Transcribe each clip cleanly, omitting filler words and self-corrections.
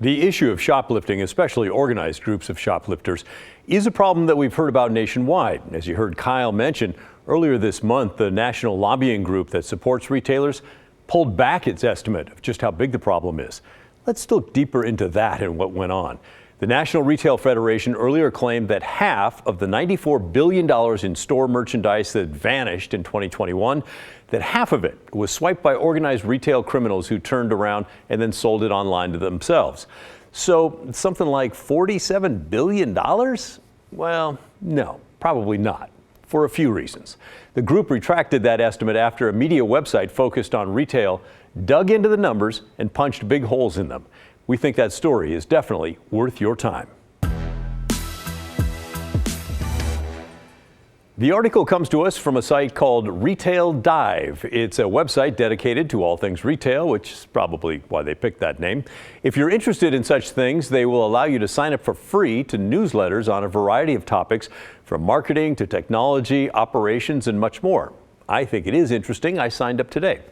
The issue of shoplifting, especially organized groups of shoplifters, is a problem that we've heard about nationwide. As you heard Kyle mention, earlier this month, the national lobbying group that supports retailers pulled back its estimate of just how big the problem is. Let's look deeper into that and what went on. The National Retail Federation earlier claimed that half of the $94 billion in store merchandise that vanished in 2021, that half of it was swiped by organized retail criminals who turned around and then sold it online to themselves. So something like $47 billion? Well, no, probably not, for a few reasons. The group retracted that estimate after a media website focused on retail dug into the numbers and punched big holes in them. We think that story is definitely worth your time. The article comes to us from a site called Retail Dive. It's a website dedicated to all things retail, which is probably why they picked that name. If you're interested in such things, they will allow you to sign up for free to newsletters on a variety of topics, from marketing to technology, operations, and much more. I think it is interesting. I signed up today.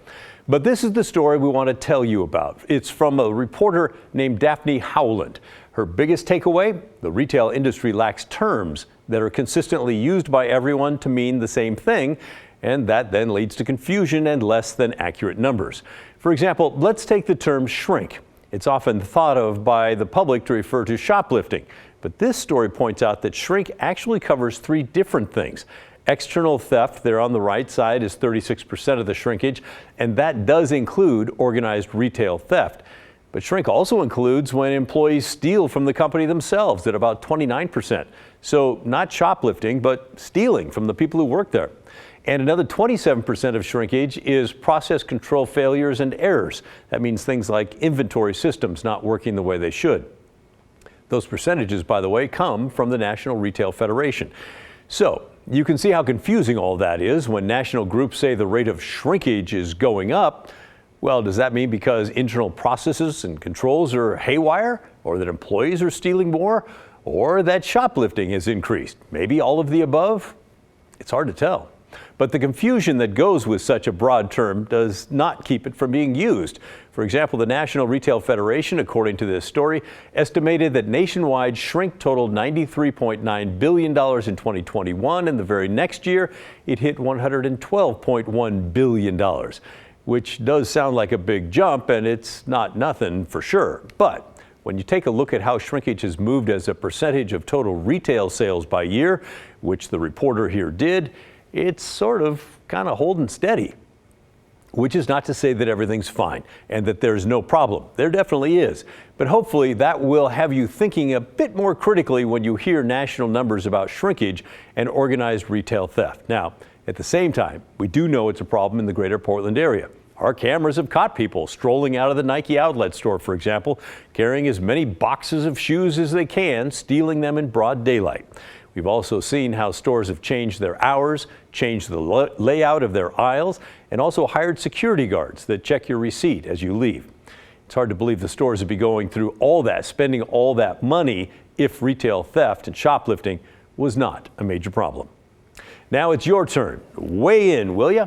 But this is the story we want to tell you about. It's from a reporter named Daphne Howland. Her biggest takeaway: the retail industry lacks terms that are consistently used by everyone to mean the same thing, and that then leads to confusion and less than accurate numbers. For example, let's take the term shrink. It's often thought of by the public to refer to shoplifting, but this story points out that shrink actually covers three different things. External theft, there on the right side, is 36% of the shrinkage, and that does include organized retail theft. But shrink also includes when employees steal from the company themselves at about 29%. So not shoplifting, but stealing from the people who work there. And another 27% of shrinkage is process control failures and errors. That means things like inventory systems not working the way they should. Those percentages, by the way, come from the National Retail Federation. So you can see how confusing all that is when national groups say the rate of shrinkage is going up. Well, does that mean because internal processes and controls are haywire, or that employees are stealing more, or that shoplifting has increased? Maybe all of the above? It's hard to tell. But the confusion that goes with such a broad term does not keep it from being used. For example, the National Retail Federation, according to this story, estimated that nationwide shrink totaled $93.9 billion in 2021, and the very next year it hit $112.1 billion, which does sound like a big jump, and it's not nothing for sure. But when you take a look at how shrinkage has moved as a percentage of total retail sales by year, which the reporter here did, it's sort of kind of holding steady. Which is not to say that everything's fine and that there's no problem. There definitely is. But hopefully that will have you thinking a bit more critically when you hear national numbers about shrinkage and organized retail theft. Now, at the same time, we do know it's a problem in the greater Portland area. Our cameras have caught people strolling out of the Nike outlet store, for example, carrying as many boxes of shoes as they can, stealing them in broad daylight. We've also seen how stores have changed their hours, changed the layout of their aisles, and also hired security guards that check your receipt as you leave. It's hard to believe the stores would be going through all that, spending all that money, if retail theft and shoplifting was not a major problem. Now it's your turn. Weigh in, will you?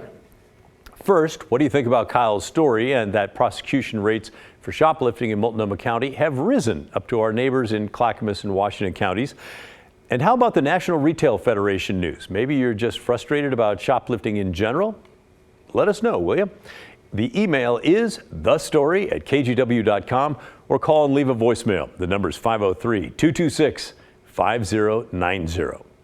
First, what do you think about Kyle's story and that prosecution rates for shoplifting in Multnomah County have risen up to our neighbors in Clackamas and Washington counties? And how about the National Retail Federation news? Maybe you're just frustrated about shoplifting in general? Let us know, will you? The email is thestory@kgw.com, or call and leave a voicemail. The number is 503-226-5090.